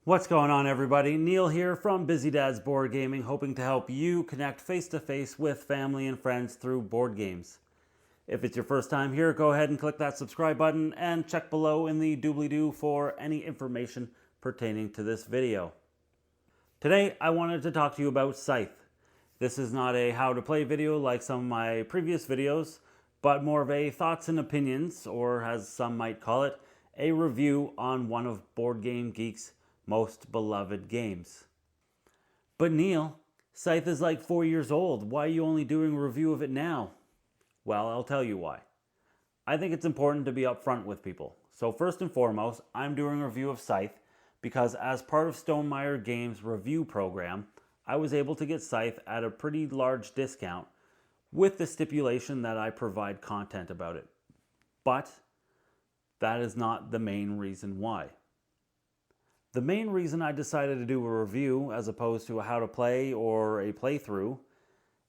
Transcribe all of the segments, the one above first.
What's going on, everybody? Neil here from Busy Dad's Board Gaming, hoping to help you connect face-to-face with family and friends through board games. If it's your first time here, go ahead and click that subscribe button and check below in the doobly-doo for any information pertaining to this video. Today, I wanted to talk to you about Scythe. This is not a how-to-play video like some of my previous videos, but more of a thoughts and opinions, or as some might call it, a review on one of Board Game Geeks' most beloved games. But Neil, Scythe is like 4 years old. Why are you only doing a review of it now? Well, I'll tell you why. I think it's important to be upfront with people. So first and foremost, I'm doing a review of Scythe because as part of Stonemaier Games' review program, I was able to get Scythe at a pretty large discount with the stipulation that I provide content about it. But that is not the main reason why. The main reason I decided to do a review as opposed to a how to play or a playthrough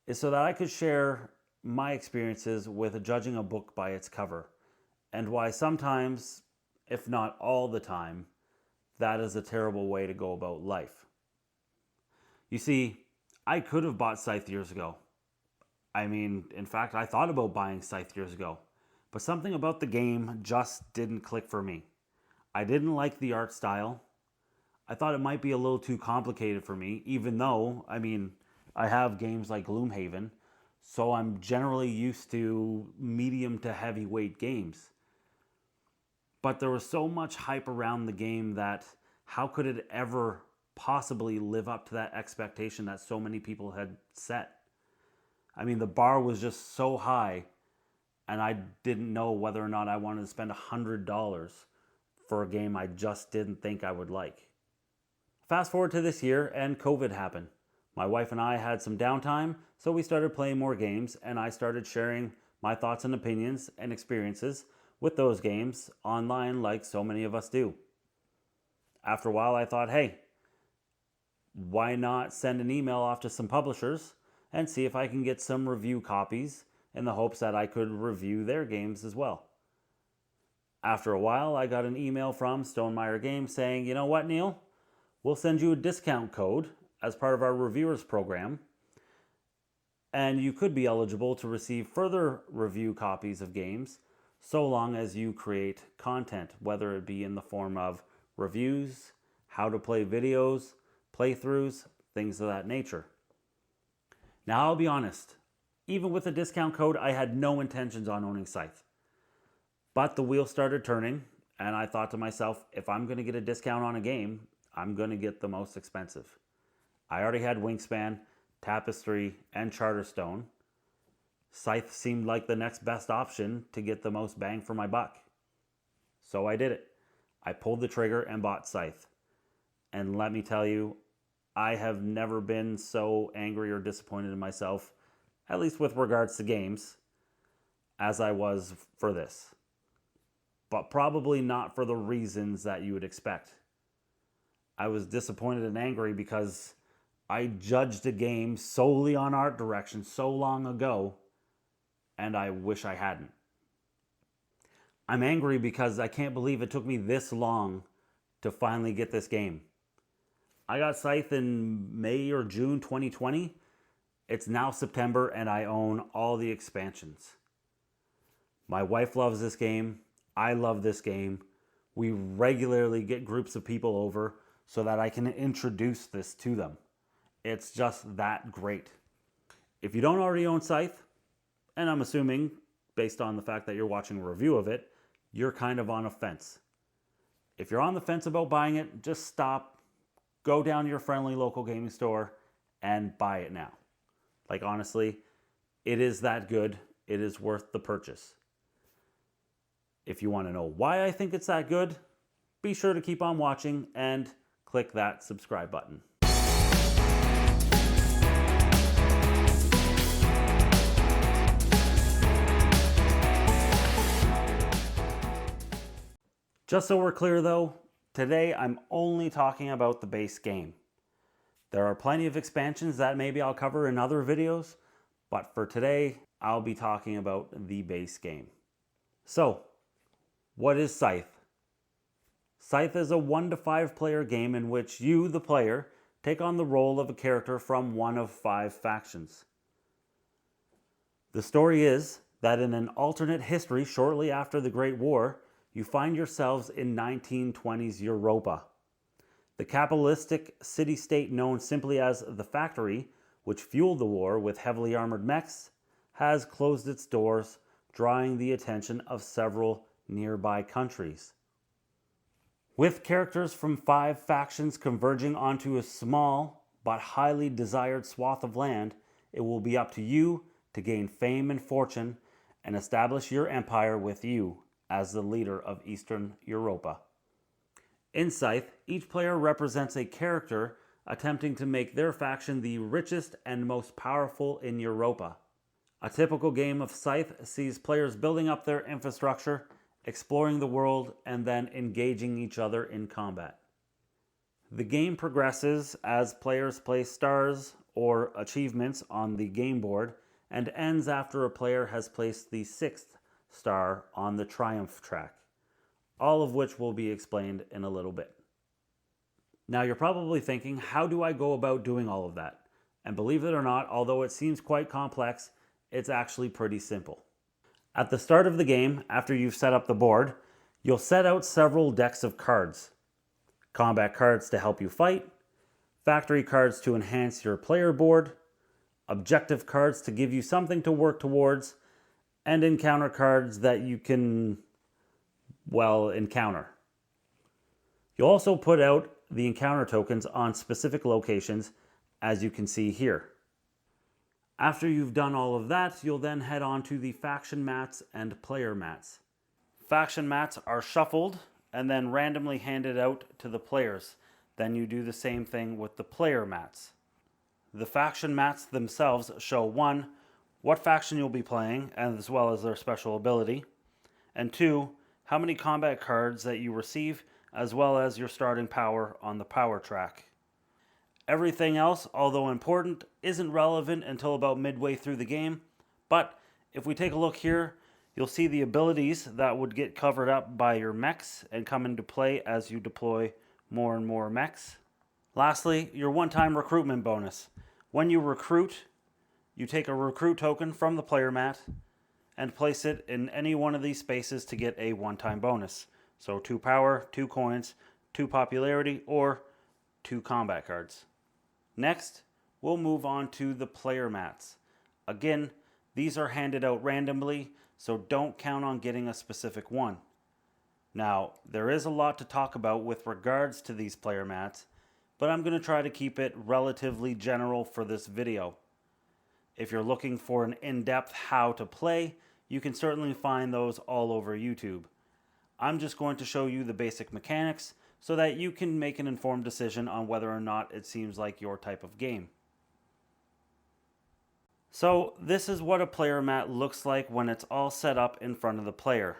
is so that I could share my experiences with judging a book by its cover, and why sometimes, if not all the time, that is a terrible way to go about life. You see, I could have bought Scythe years ago. In fact, I thought about buying Scythe years ago, but something about the game just didn't click for me. I didn't like the art style. I thought it might be a little too complicated for me, even though, I have games like Gloomhaven, so I'm generally used to medium to heavyweight games. But there was so much hype around the game that how could it ever possibly live up to that expectation that so many people had set? The bar was just so high, and I didn't know whether or not I wanted to spend $100 for a game I just didn't think I would like. Fast forward to this year, and COVID happened. My wife and I had some downtime, so we started playing more games, and I started sharing my thoughts and opinions and experiences with those games online like so many of us do. After a while, I thought, hey, why not send an email off to some publishers and see if I can get some review copies in the hopes that I could review their games as well. After a while, I got an email from Stonemaier Games saying, you know what, Neil? We'll send you a discount code as part of our reviewers program, and you could be eligible to receive further review copies of games so long as you create content, whether it be in the form of reviews, how to play videos, playthroughs, things of that nature. Now, I'll be honest, even with the discount code, I had no intentions on owning Scythe. But the wheel started turning, and I thought to myself, if I'm going to get a discount on a game, I'm going to get the most expensive. I already had Wingspan, Tapestry, and Charterstone. Scythe seemed like the next best option to get the most bang for my buck. So I did it. I pulled the trigger and bought Scythe. And let me tell you, I have never been so angry or disappointed in myself, at least with regards to games, as I was for this. But probably not for the reasons that you would expect. I was disappointed and angry because I judged a game solely on art direction so long ago, and I wish I hadn't. I'm angry because I can't believe it took me this long to finally get this game. I got Scythe in May or June 2020. It's now September, and I own all the expansions. My wife loves this game. I love this game. We regularly get groups of people over so that I can introduce this to them. It's just that great. If you don't already own Scythe, and I'm assuming, based on the fact that you're watching a review of it, you're kind of on a fence. If you're on the fence about buying it, just stop, go down to your friendly local gaming store, and buy it now. Honestly, it is that good. It is worth the purchase. If you want to know why I think it's that good, be sure to keep on watching and click that subscribe button. Just so we're clear though, today I'm only talking about the base game. There are plenty of expansions that maybe I'll cover in other videos, but for today, I'll be talking about the base game. So, what is Scythe? Scythe is a 1 to 5 player game in which you, the player, take on the role of a character from one of 5 factions. The story is that in an alternate history shortly after the Great War, you find yourselves in 1920s Europa. The capitalistic city-state known simply as the Factory, which fueled the war with heavily armored mechs, has closed its doors, drawing the attention of several nearby countries. With characters from 5 factions converging onto a small but highly desired swath of land, it will be up to you to gain fame and fortune and establish your empire with you as the leader of Eastern Europa. In Scythe, each player represents a character attempting to make their faction the richest and most powerful in Europa. A typical game of Scythe sees players building up their infrastructure, exploring the world, and then engaging each other in combat. The game progresses as players place stars or achievements on the game board and ends after a player has placed the 6th star on the triumph track, all of which will be explained in a little bit. Now you're probably thinking, how do I go about doing all of that? And believe it or not, although it seems quite complex, it's actually pretty simple. At the start of the game, after you've set up the board, you'll set out several decks of cards. Combat cards to help you fight, factory cards to enhance your player board, objective cards to give you something to work towards, and encounter cards that you can, encounter. You'll also put out the encounter tokens on specific locations, as you can see here. After you've done all of that, you'll then head on to the faction mats and player mats. Faction mats are shuffled and then randomly handed out to the players. Then you do the same thing with the player mats. The faction mats themselves show 1, what faction you'll be playing, as well as their special ability, and 2, how many combat cards that you receive, as well as your starting power on the power track. Everything else, although important, isn't relevant until about midway through the game, but if we take a look here, you'll see the abilities that would get covered up by your mechs and come into play as you deploy more and more mechs. Lastly, your one-time recruitment bonus. When you recruit, you take a recruit token from the player mat and place it in any one of these spaces to get a one-time bonus. So 2 power, 2 coins, 2 popularity, or 2 combat cards. Next, we'll move on to the player mats. Again, these are handed out randomly, so don't count on getting a specific one. Now, there is a lot to talk about with regards to these player mats, but I'm going to try to keep it relatively general for this video. If you're looking for an in-depth how to play, you can certainly find those all over YouTube. I'm just going to show you the basic mechanics so that you can make an informed decision on whether or not it seems like your type of game. So this is what a player mat looks like when it's all set up in front of the player.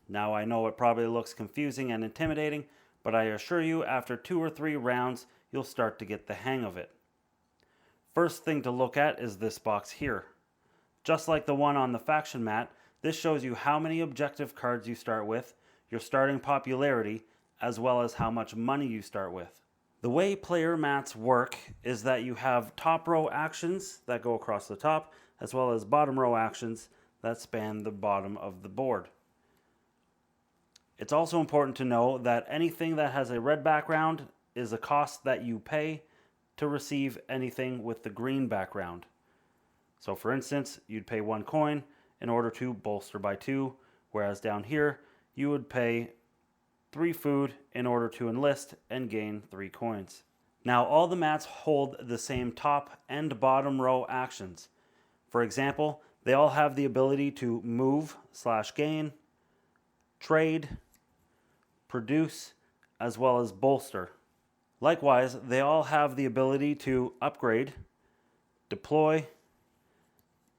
Now I know it probably looks confusing and intimidating, but I assure you after 2 or 3 rounds you'll start to get the hang of it. First thing to look at is this box here. Just like the one on the faction mat, this shows you how many objective cards you start with, your starting popularity, as well as how much money you start with. The way player mats work is that you have top row actions that go across the top, as well as bottom row actions that span the bottom of the board. It's also important to know that anything that has a red background is a cost that you pay to receive anything with the green background. So for instance, you'd pay 1 coin in order to bolster by 2, whereas down here you would pay 3 food in order to enlist and gain 3 coins. Now all the mats hold the same top and bottom row actions. For example, they all have the ability to move/gain, trade, produce, as well as bolster. Likewise, they all have the ability to upgrade, deploy,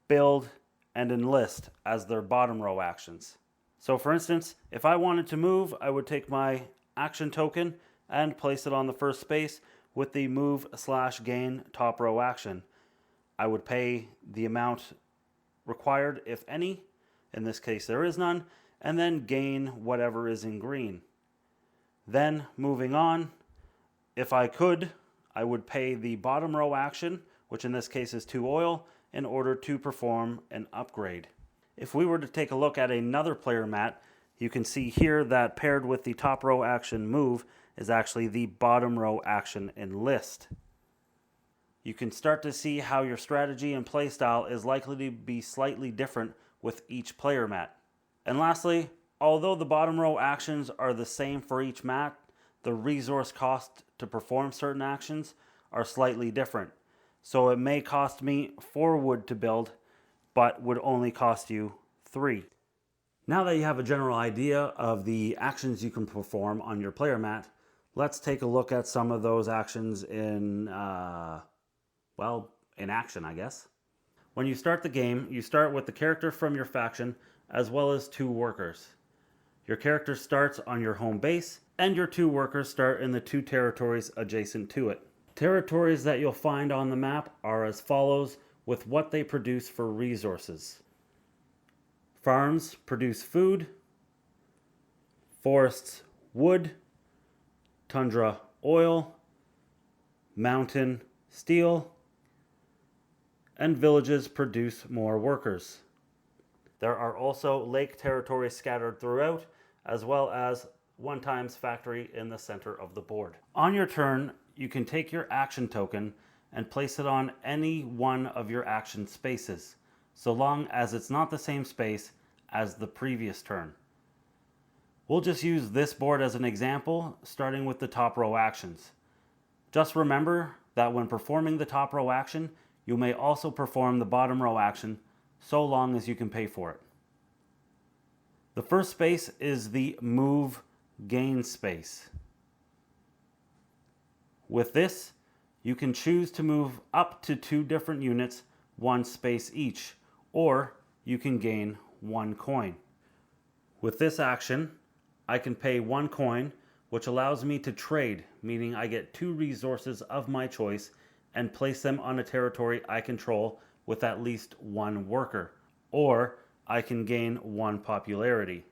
build, and enlist as their bottom row actions. So for instance, if I wanted to move, I would take my action token and place it on the first space with the move/gain top row action. I would pay the amount required, if any, in this case there is none, and then gain whatever is in green. Then moving on, if I could, I would pay the bottom row action, which in this case is 2 oil, in order to perform an upgrade. If we were to take a look at another player mat, you can see here that paired with the top row action move is actually the bottom row action enlist. You can start to see how your strategy and playstyle is likely to be slightly different with each player mat. And lastly, although the bottom row actions are the same for each mat, the resource cost to perform certain actions are slightly different. So it may cost me 4 wood to build, but would only cost you 3. Now that you have a general idea of the actions you can perform on your player mat, let's take a look at some of those actions in action, I guess. When you start the game, you start with the character from your faction as well as 2 workers. Your character starts on your home base, and your 2 workers start in the 2 territories adjacent to it. Territories that you'll find on the map are as follows with what they produce for resources. Farms produce food, forests wood, tundra oil, mountain steel, and villages produce more workers. There are also lake territories scattered throughout, as well as 1x factory in the center of the board. On your turn, you can take your action token and place it on any one of your action spaces, so long as it's not the same space as the previous turn. We'll just use this board as an example, starting with the top row actions. Just remember that when performing the top row action, you may also perform the bottom row action, so long as you can pay for it. The first space is the move gain space. With this, you can choose to move up to 2 different units, 1 space each, or you can gain 1 coin. With this action, I can pay 1 coin, which allows me to trade, meaning I get 2 resources of my choice and place them on a territory I control with at least 1 worker, or I can gain 1 popularity.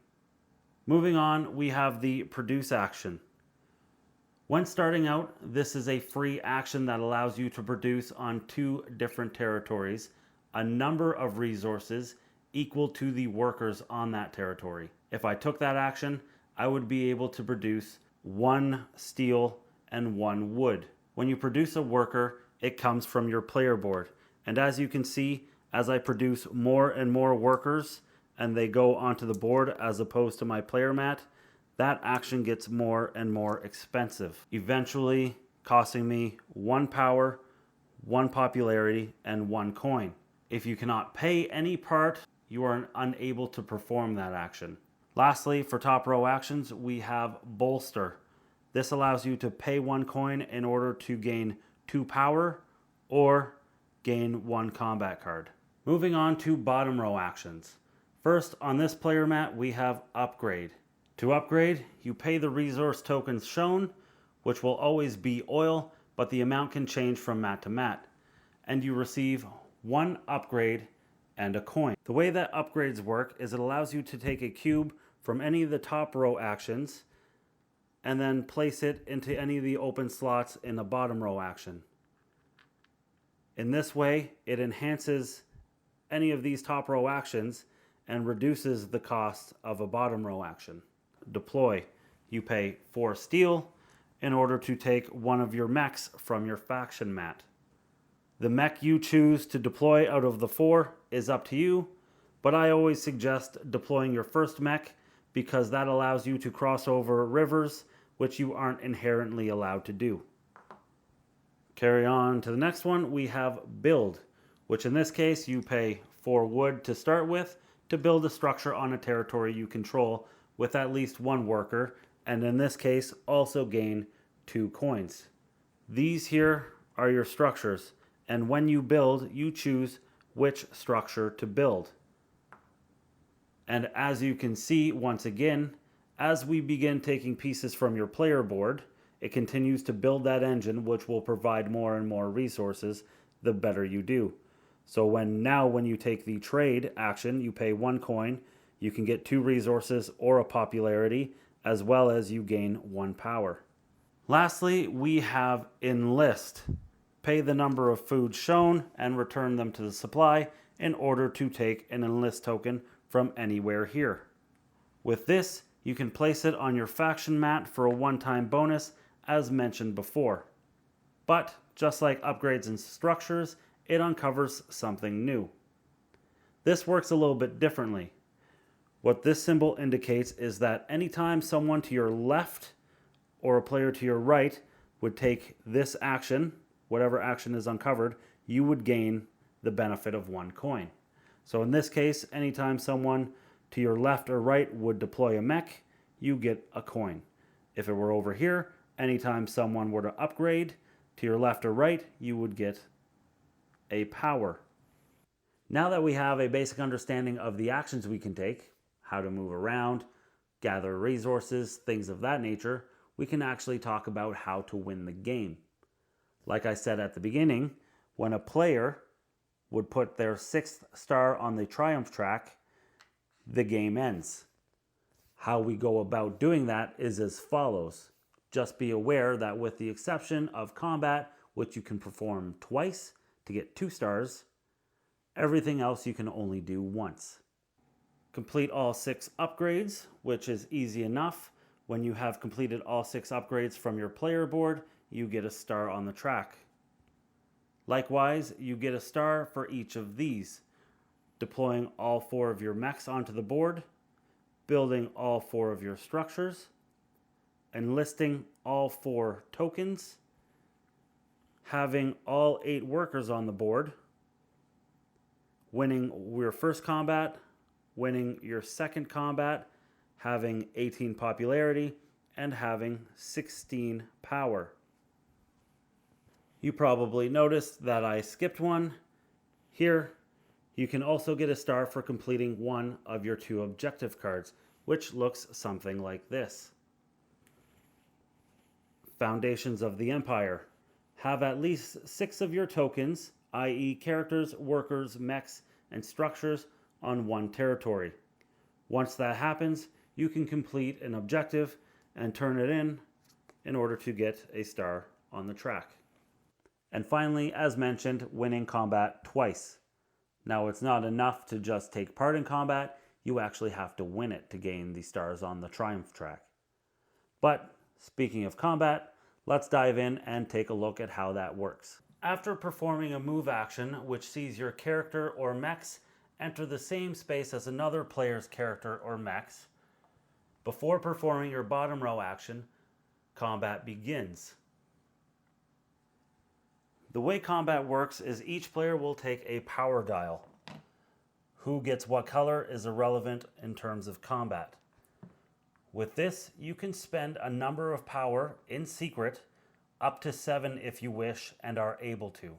Moving on, we have the produce action. When starting out, this is a free action that allows you to produce on 2 different territories a number of resources equal to the workers on that territory. If I took that action, I would be able to produce 1 steel and 1 wood. When you produce a worker, it comes from your player board. And as you can see, as I produce more and more workers and they go onto the board as opposed to my player mat, that action gets more and more expensive, eventually costing me 1 power, 1 popularity, and 1 coin. If you cannot pay any part, you are unable to perform that action. Lastly, for top row actions, we have bolster. This allows you to pay 1 coin in order to gain 2 power or gain 1 combat card. Moving on to bottom row actions. First, on this player mat, we have upgrade. To upgrade, you pay the resource tokens shown, which will always be oil, but the amount can change from mat to mat. And you receive 1 upgrade and a coin. The way that upgrades work is it allows you to take a cube from any of the top row actions and then place it into any of the open slots in the bottom row action. In this way, it enhances any of these top row actions and reduces the cost of a bottom row action. Deploy. You pay 4 steel in order to take 1 of your mechs from your faction mat. The mech you choose to deploy out of the 4 is up to you, but I always suggest deploying your first mech because that allows you to cross over rivers, which you aren't inherently allowed to do. Carry on to the next one, we have build, which in this case you pay 4 wood to start with to build a structure on a territory you control with at least 1 worker, and in this case also gain 2 coins. These here are your structures, and when you build, you choose which structure to build. And as you can see, once again, as we begin taking pieces from your player board, it continues to build that engine, which will provide more and more resources the better you do. So when you take the trade action, you pay 1 coin, you can get 2 resources or a popularity, as well as you gain 1 power. Lastly, we have enlist. Pay the number of foods shown and return them to the supply in order to take an enlist token from anywhere here. With this, you can place it on your faction mat for a one-time bonus as mentioned before. But just like upgrades and structures, it uncovers something new. This works a little bit differently. What this symbol indicates is that anytime someone to your left or a player to your right would take this action, whatever action is uncovered, you would gain the benefit of 1 coin. So in this case, anytime someone to your left or right would deploy a mech, you get a coin. If it were over here, anytime someone were to upgrade to your left or right, you would get a power. Now that we have a basic understanding of the actions we can take, how to move around, gather resources, things of that nature, we can actually talk about how to win the game. Like I said at the beginning, when a player would put their 6th star on the triumph track, the game ends. How we go about doing that is as follows. Just be aware that with the exception of combat, which you can perform twice to get 2 stars, everything else you can only do once. Complete all 6 upgrades, which is easy enough. When you have completed all 6 upgrades from your player board, you get a star on the track. Likewise, you get a star for each of these. Deploying all 4 of your mechs onto the board, building all 4 of your structures, enlisting all 4 tokens, having all 8 workers on the board, winning your first combat, winning your second combat, having 18 popularity, and having 16 power. You probably noticed that I skipped one. Here, you can also get a star for completing one of your 2 objective cards, which looks something like this. Foundations of the Empire. Have at least 6 of your tokens, i.e. characters, workers, mechs, and structures, on 1 territory. Once that happens, you can complete an objective and turn it in order to get a star on the track. And finally, as mentioned, winning combat twice. Now, it's not enough to just take part in combat, you actually have to win it to gain the stars on the triumph track. But speaking of combat, let's dive in and take a look at how that works. After performing a move action which sees your character or mechs enter the same space as another player's character or mechs, before performing your bottom row action, combat begins. The way combat works is each player will take a power dial. Who gets what color is irrelevant in terms of combat. With this, you can spend a number of power in secret, up to 7 if you wish and are able to.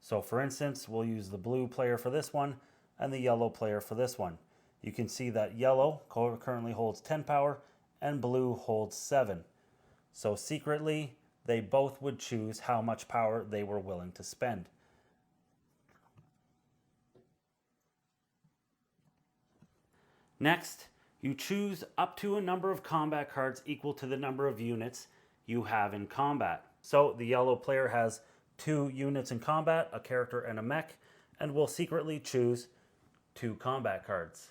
So for instance, we'll use the blue player for this one and the yellow player for this one. You can see that yellow currently holds 10 power and blue holds 7. So secretly, they both would choose how much power they were willing to spend. Next, you choose up to a number of combat cards equal to the number of units you have in combat. So the yellow player has 2 units in combat, a character and a mech, and will secretly choose 2 combat cards.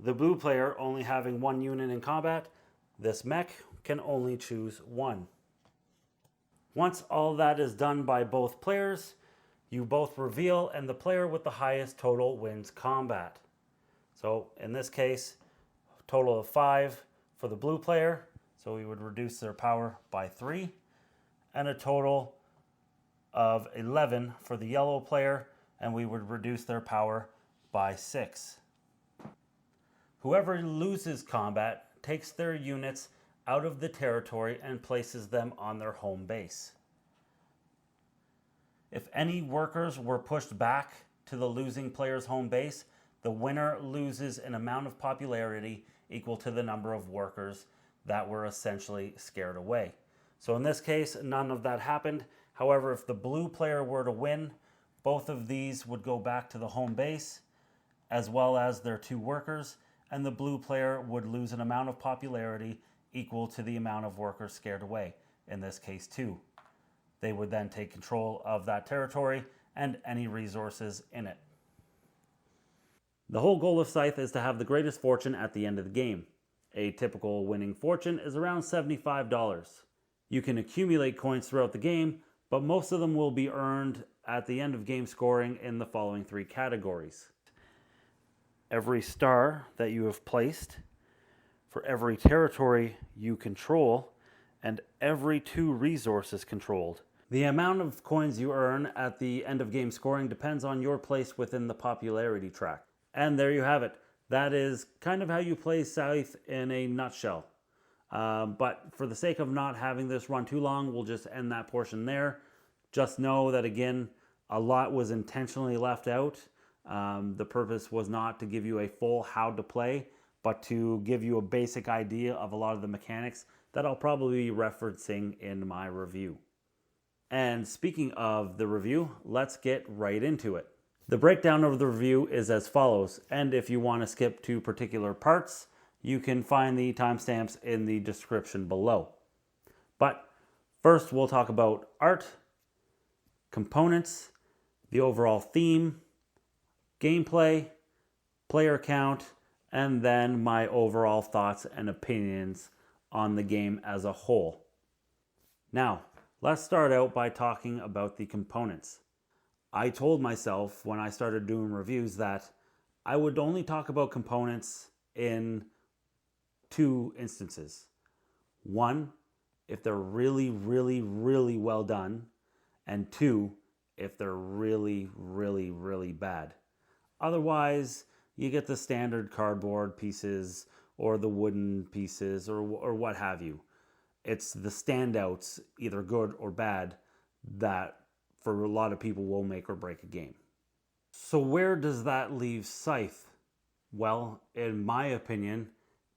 The blue player only having 1 unit in combat, this mech can only choose 1. Once all that is done by both players, you both reveal and the player with the highest total wins combat. So in this case, total of 5 for the blue player, so we would reduce their power by 3, and a total of 11 for the yellow player, and we would reduce their power by 6. Whoever loses combat takes their units out of the territory and places them on their home base. If any workers were pushed back to the losing player's home base, the winner loses an amount of popularity equal to the number of workers that were essentially scared away. So in this case, none of that happened. However, if the blue player were to win, both of these would go back to the home base, as well as their 2 workers, and the blue player would lose an amount of popularity equal to the amount of workers scared away, in this case 2. They would then take control of that territory and any resources in it. The whole goal of Scythe is to have the greatest fortune at the end of the game. A typical winning fortune is around $75. You can accumulate coins throughout the game, but most of them will be earned at the end of game scoring in the following 3 categories. Every star that you have placed, for every territory you control, and every 2 resources controlled. The amount of coins you earn at the end of game scoring depends on your place within the popularity track. And there you have it. That is kind of how you play Scythe in a nutshell. But for the sake of not having this run too long, we'll just end that portion there. Just know that, again, a lot was intentionally left out. The purpose was not to give you a full how to play, but to give you a basic idea of a lot of the mechanics that I'll probably be referencing in my review. And speaking of the review, let's get right into it. The breakdown of the review is as follows, and if you want to skip to particular parts, you can find the timestamps in the description below. But first we'll talk about art, components, the overall theme, gameplay, player count, and then my overall thoughts and opinions on the game as a whole. Now, let's start out by talking about the components. I told myself when I started doing reviews that I would only talk about components in 2 instances. 1, if they're really, really, really well done, and 2, if they're really, really, really bad. Otherwise, you get the standard cardboard pieces or the wooden pieces or what have you. It's the standouts, either good or bad, that for a lot of people will make or break a game. So where does that leave Scythe? Well, in my opinion,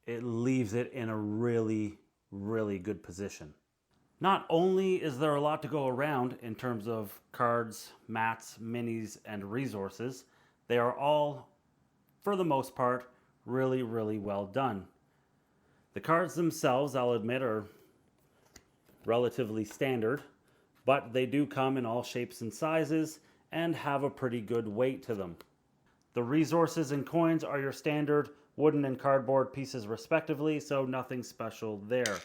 it leaves it in a really, really good position. Not only is there a lot to go around in terms of cards, mats, minis, and resources, they are all, for the most part, really, really well done. The cards themselves, I'll admit, are relatively standard, but they do come in all shapes and sizes and have a pretty good weight to them. The resources and coins are your standard wooden and cardboard pieces respectively, so nothing special there.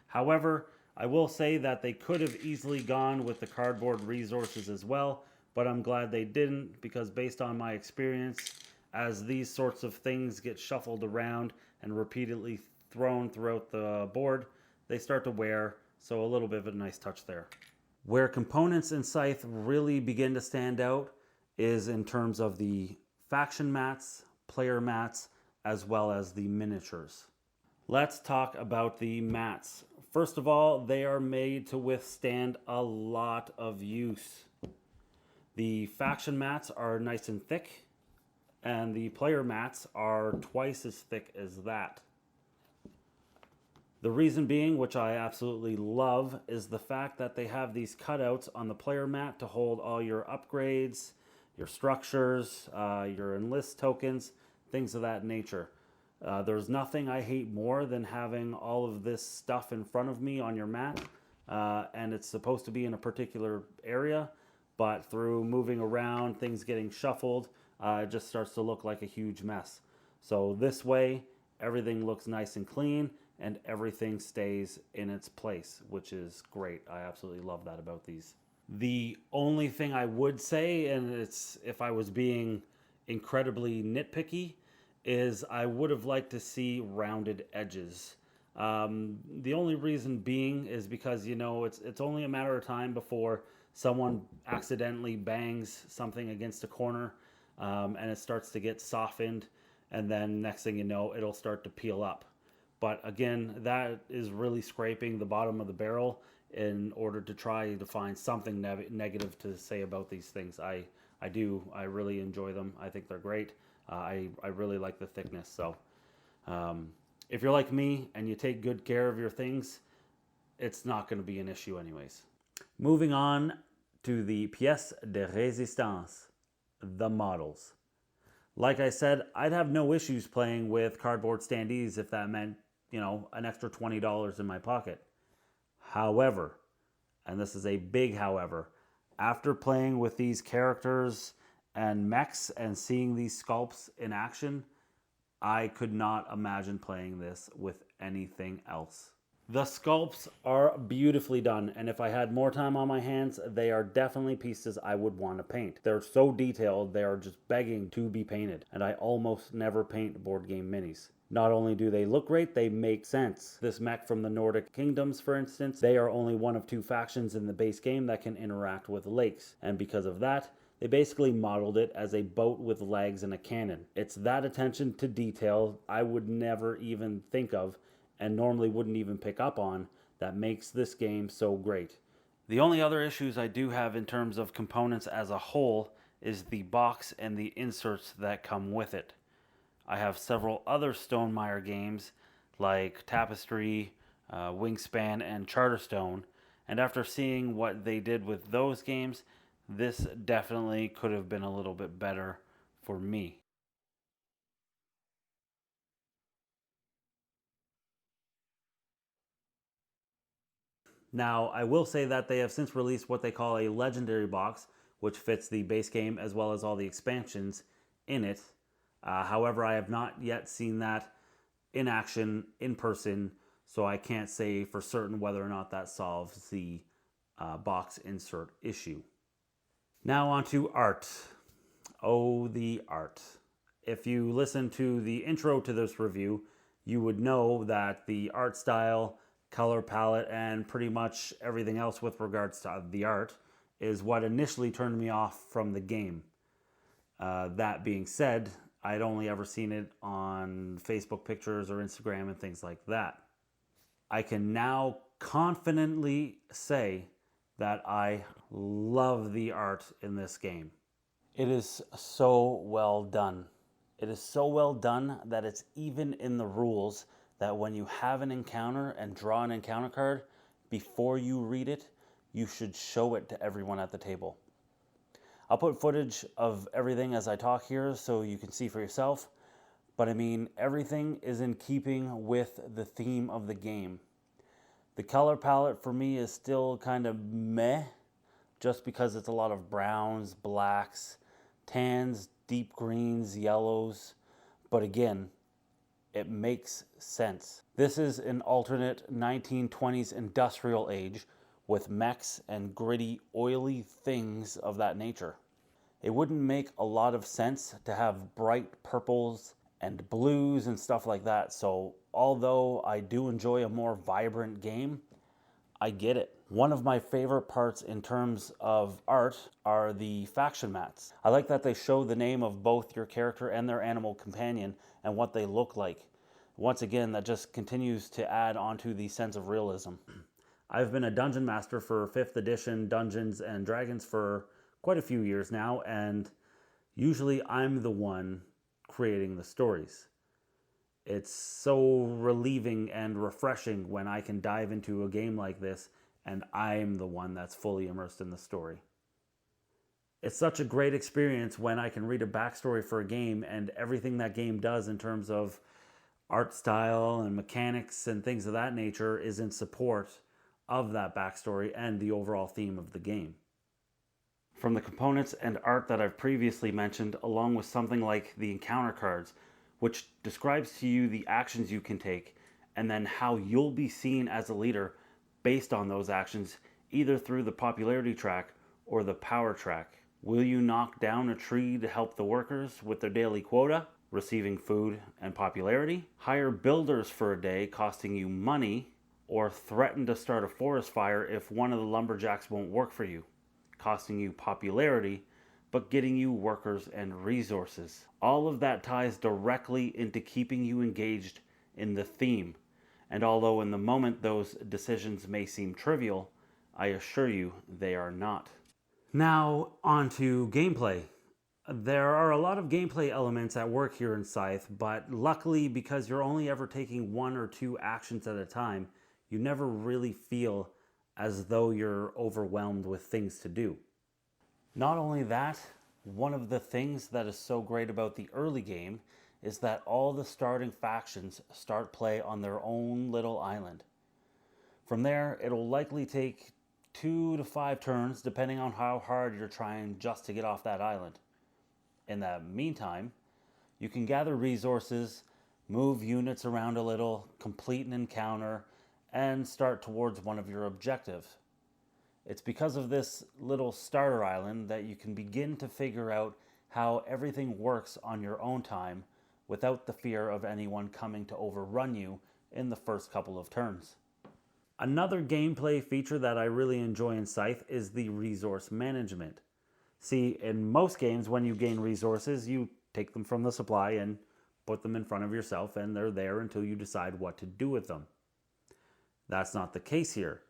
However, I will say that they could have easily gone with the cardboard resources as well, but I'm glad they didn't, because based on my experience, as these sorts of things get shuffled around and repeatedly thrown throughout the board, they start to wear, so a little bit of a nice touch there. Where components in Scythe really begin to stand out is in terms of the faction mats, player mats, as well as the miniatures. Let's talk about the mats. First of all, they are made to withstand a lot of use. The faction mats are nice and thick, and the player mats are twice as thick as that. The reason being, which I absolutely love, is the fact that they have these cutouts on the player mat to hold all your upgrades, your structures, your enlist tokens, things of that nature. There's nothing I hate more than having all of this stuff in front of me on your mat, and it's supposed to be in a particular area, but through moving around, things getting shuffled, it just starts to look like a huge mess. So this way, everything looks nice and clean, and everything stays in its place, which is great. I absolutely love that about these. The only thing I would say, and it's if I was being incredibly nitpicky, is I would have liked to see rounded edges. The only reason being is because, it's only a matter of time before someone accidentally bangs something against a corner, and it starts to get softened, and then next thing you know, it'll start to peel up. But again, that is really scraping the bottom of the barrel in order to try to find something negative to say about these things. I really enjoy them. I think they're great. I really like the thickness. So if you're like me and you take good care of your things, it's not going to be an issue anyways. Moving on to the pièce de résistance, the models. Like I said, I'd have no issues playing with cardboard standees if that meant, an extra $20 in my pocket. However, and this is a big however, after playing with these characters and mechs and seeing these sculpts in action, I could not imagine playing this with anything else. The sculpts are beautifully done, and if I had more time on my hands, they are definitely pieces I would want to paint. They're so detailed, they are just begging to be painted, and I almost never paint board game minis. Not only do they look great, they make sense. This mech from the Nordic kingdoms, for instance, they are only one of two factions in the base game that can interact with lakes, and because of that, they basically modeled it as a boat with legs and a cannon. It's that attention to detail I would never even think of and normally wouldn't even pick up on that makes this game so great. The only other issues I do have in terms of components as a whole is the box and the inserts that come with it. I have several other Stonemaier games like Tapestry, Wingspan, and Charterstone, and after seeing what they did with those games, this definitely could have been a little bit better for me. Now, I will say that they have since released what they call a legendary box, which fits the base game as well as all the expansions in it. However, I have not yet seen that in action, in person, so I can't say for certain whether or not that solves the box insert issue. Now on to art. Oh, the art. If you listen to the intro to this review, you would know that the art style, color palette, and pretty much everything else with regards to the art is what initially turned me off from the game. That being said, I'd only ever seen it on Facebook pictures or Instagram and things like that. I can now confidently say that I love the art in this game. It is so well done. It is so well done that it's even in the rules that when you have an encounter and draw an encounter card, before you read it, you should show it to everyone at the table. I'll put footage of everything as I talk here so you can see for yourself, but I mean, everything is in keeping with the theme of the game. The color palette for me is still kind of meh, just because it's a lot of browns, blacks, tans, deep greens, yellows, but again, it makes sense. This is an alternate 1920s industrial age with mechs and gritty, oily things of that nature. It wouldn't make a lot of sense to have bright purples and blues and stuff like that, so although I do enjoy a more vibrant game, I get it. One of my favorite parts in terms of art are the faction mats. I like that they show the name of both your character and their animal companion and what they look like. Once again, that just continues to add onto the sense of realism. I've been a dungeon master for 5th edition Dungeons and Dragons for quite a few years now, and usually I'm the one creating the stories. It's so relieving and refreshing when I can dive into a game like this and I'm the one that's fully immersed in the story. It's such a great experience when I can read a backstory for a game and everything that game does in terms of art style and mechanics and things of that nature is in support of that backstory and the overall theme of the game. From the components and art that I've previously mentioned, along with something like the encounter cards, which describes to you the actions you can take and then how you'll be seen as a leader based on those actions, either through the popularity track or the power track. Will you knock down a tree to help the workers with their daily quota, receiving food and popularity? Hire builders for a day, costing you money, or threaten to start a forest fire if one of the lumberjacks won't work for you, costing you popularity, but getting you workers and resources. All of that ties directly into keeping you engaged in the theme. And although in the moment those decisions may seem trivial, I assure you they are not. Now, on to gameplay. There are a lot of gameplay elements at work here in Scythe, but luckily, because you're only ever taking one or two actions at a time, you never really feel as though you're overwhelmed with things to do. Not only that, One of the things that is so great about the early game is that all the starting factions start play on their own little island. From there, it'll likely take 2 to 5 turns depending on how hard you're trying just to get off that island. In the meantime, you can gather resources, move units around a little, complete an encounter, and start towards one of your objectives. It's because of this little starter island that you can begin to figure out how everything works on your own time without the fear of anyone coming to overrun you in the first couple of turns. Another gameplay feature that I really enjoy in Scythe is the resource management. See, in most games, when you gain resources, you take them from the supply and put them in front of yourself, and they're there until you decide what to do with them. That's not the case here.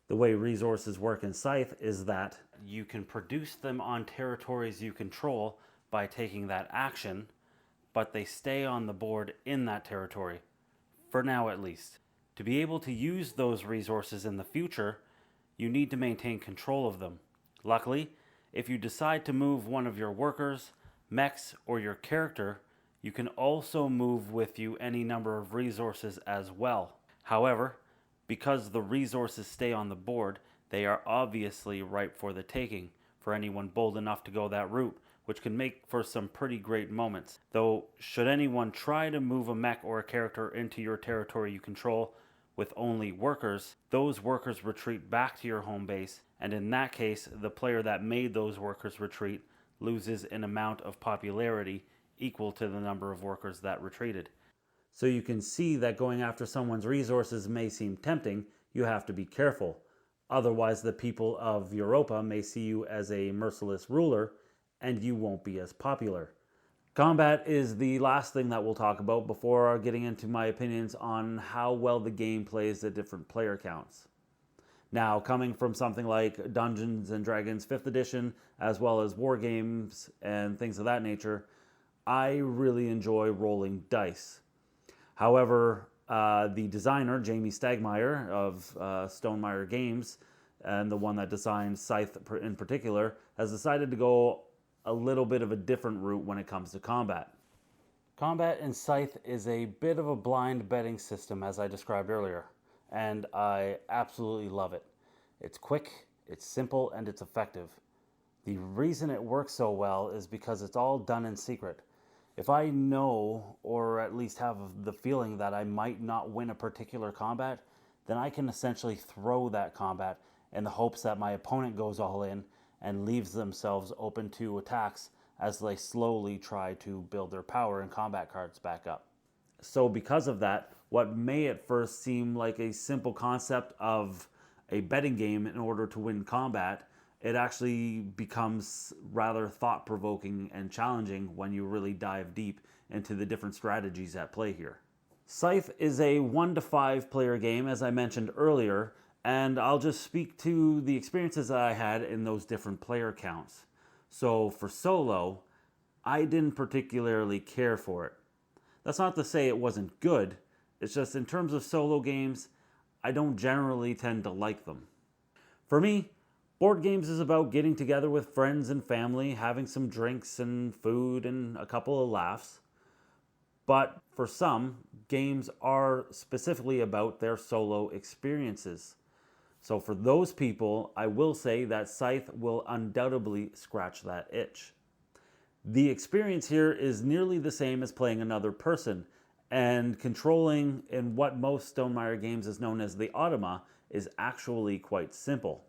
The way resources work in Scythe is that you can produce them on territories you control by taking that action, but they stay on the board in that territory, for now at least. To be able to use those resources in the future, you need to maintain control of them. Luckily, if you decide to move one of your workers, mechs, or your character, you can also move with you any number of resources as well. However, because the resources stay on the board, they are obviously ripe for the taking for anyone bold enough to go that route, which can make for some pretty great moments. Though, should anyone try to move a mech or a character into your territory you control with only workers, those workers retreat back to your home base, and in that case, the player that made those workers retreat loses an amount of popularity equal to the number of workers that retreated. So you can see that going after someone's resources may seem tempting. You have to be careful. Otherwise, the people of Europa may see you as a merciless ruler, and you won't be as popular. Combat is the last thing that we'll talk about before getting into my opinions on how well the game plays at different player counts. Now, coming from something like Dungeons & Dragons 5th edition, as well as war games and things of that nature, I really enjoy rolling dice. However, the designer, Jamie Stegmaier of Stonemaier Games, and the one that designed Scythe in particular, has decided to go a little bit of a different route when it comes to combat. Combat in Scythe is a bit of a blind betting system, as I described earlier, and I absolutely love it. It's quick, it's simple, and it's effective. The reason it works so well is because it's all done in secret. If I know, or at least have the feeling that I might not win a particular combat, then I can essentially throw that combat in the hopes that my opponent goes all in and leaves themselves open to attacks as they slowly try to build their power and combat cards back up. So because of that, what may at first seem like a simple concept of a betting game in order to win combat, it actually becomes rather thought-provoking and challenging when you really dive deep into the different strategies at play here. Scythe is a 1 to 5 player game, as I mentioned earlier, and I'll just speak to the experiences that I had in those different player counts. So for solo, I didn't particularly care for it. That's not to say it wasn't good, it's just in terms of solo games, I don't generally tend to like them. For me, board games is about getting together with friends and family, having some drinks and food and a couple of laughs. But for some, games are specifically about their solo experiences. So for those people, I will say that Scythe will undoubtedly scratch that itch. The experience here is nearly the same as playing another person, and controlling in what most Stonemaier games is known as the automa is actually quite simple.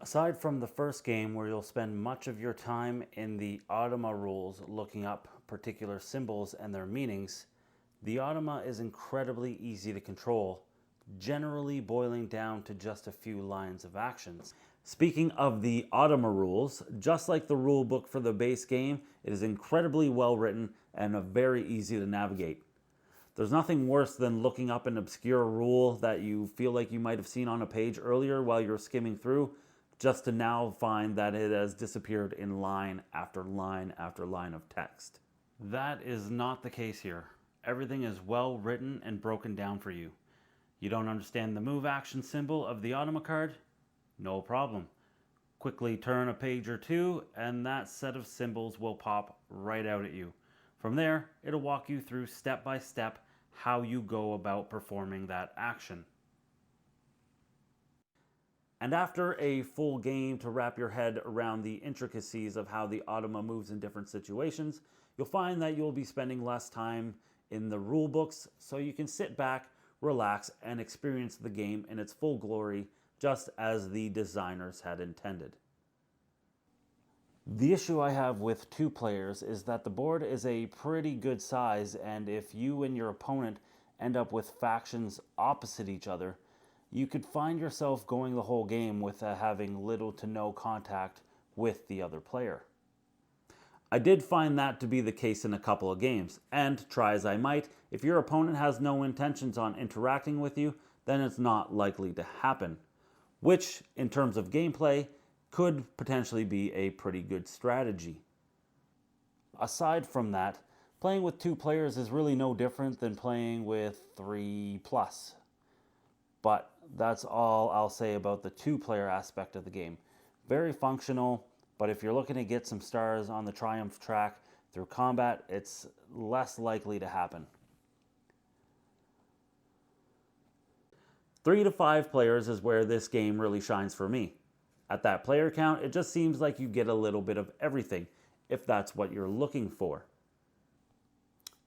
Aside from the first game where you'll spend much of your time in the automa rules looking up particular symbols and their meanings, the automa is incredibly easy to control, generally boiling down to just a few lines of actions. Speaking of the automa rules, just like the rule book for the base game, it is incredibly well written and very easy to navigate. There's nothing worse than looking up an obscure rule that you feel like you might have seen on a page earlier while you're skimming through, just to now find that it has disappeared in line after line after line of text. That is not the case here. Everything is well written and broken down for you. You don't understand the move action symbol of the automa card? No problem. Quickly turn a page or two, and that set of symbols will pop right out at you. From there, it'll walk you through step by step how you go about performing that action. And after a full game to wrap your head around the intricacies of how the automa moves in different situations, you'll find that you'll be spending less time in the rule books, so you can sit back, relax, and experience the game in its full glory, just as the designers had intended. The issue I have with 2 players is that the board is a pretty good size, and if you and your opponent end up with factions opposite each other, you could find yourself going the whole game with having little to no contact with the other player. I did find that to be the case in a couple of games, and try as I might, if your opponent has no intentions on interacting with you, then it's not likely to happen, which, in terms of gameplay, could potentially be a pretty good strategy. Aside from that, playing with 2 players is really no different than playing with 3+. But that's all I'll say about the 2-player aspect of the game. Very functional, but if you're looking to get some stars on the triumph track through combat, it's less likely to happen. 3 to 5 players is where this game really shines for me. At that player count, it just seems like you get a little bit of everything, if that's what you're looking for.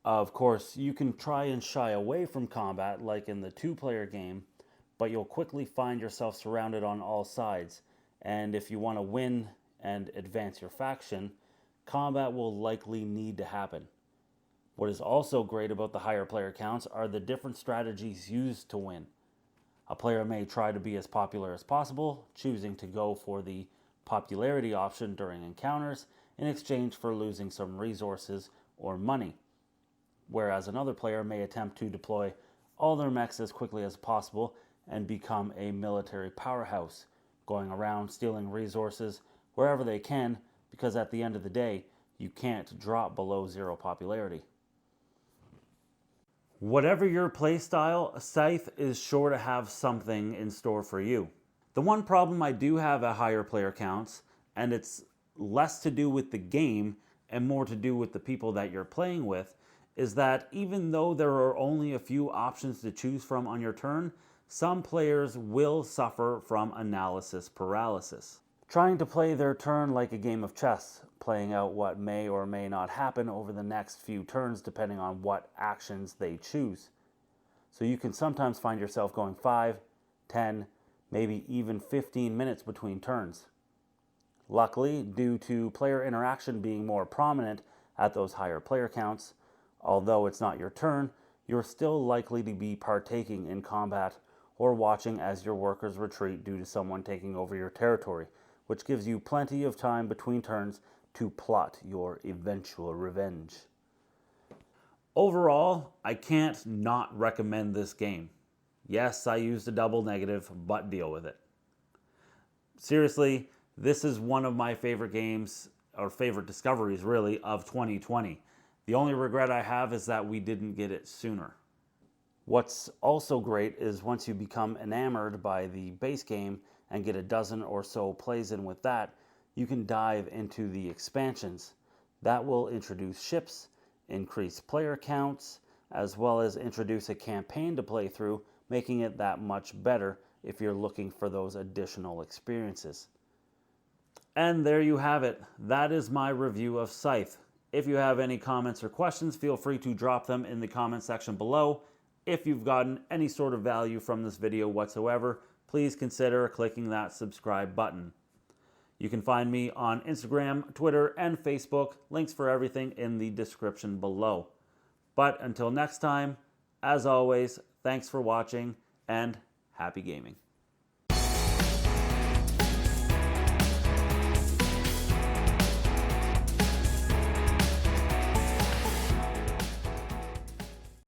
Of course, you can try and shy away from combat like in the 2-player game, but you'll quickly find yourself surrounded on all sides, and if you want to win and advance your faction, combat will likely need to happen. What is also great about the higher player counts are the different strategies used to win. A player may try to be as popular as possible, choosing to go for the popularity option during encounters in exchange for losing some resources or money, whereas another player may attempt to deploy all their mechs as quickly as possible and become a military powerhouse, going around stealing resources wherever they can, because at the end of the day, you can't drop below 0 popularity. Whatever your playstyle, Scythe is sure to have something in store for you. The one problem I do have at higher player counts, and it's less to do with the game and more to do with the people that you're playing with, is that even though there are only a few options to choose from on your turn, some players will suffer from analysis paralysis. Trying to play their turn like a game of chess, playing out what may or may not happen over the next few turns depending on what actions they choose. So you can sometimes find yourself going 5, 10, maybe even 15 minutes between turns. Luckily, due to player interaction being more prominent at those higher player counts, although it's not your turn, you're still likely to be partaking in combat or watching as your workers retreat due to someone taking over your territory, which gives you plenty of time between turns to plot your eventual revenge. Overall, I can't not recommend this game. Yes, I used a double negative, but deal with it. Seriously, this is one of my favorite games, or favorite discoveries really, of 2020. The only regret I have is that we didn't get it sooner. What's also great is once you become enamored by the base game and get a dozen or so plays in with that, you can dive into the expansions. That will introduce ships, increase player counts, as well as introduce a campaign to play through, making it that much better if you're looking for those additional experiences. And there you have it. That is my review of Scythe. If you have any comments or questions, feel free to drop them in the comment section below. If you've gotten any sort of value from this video whatsoever, please consider clicking that subscribe button. You can find me on Instagram, Twitter, and Facebook. Links for everything in the description below. But until next time, as always, thanks for watching and happy gaming.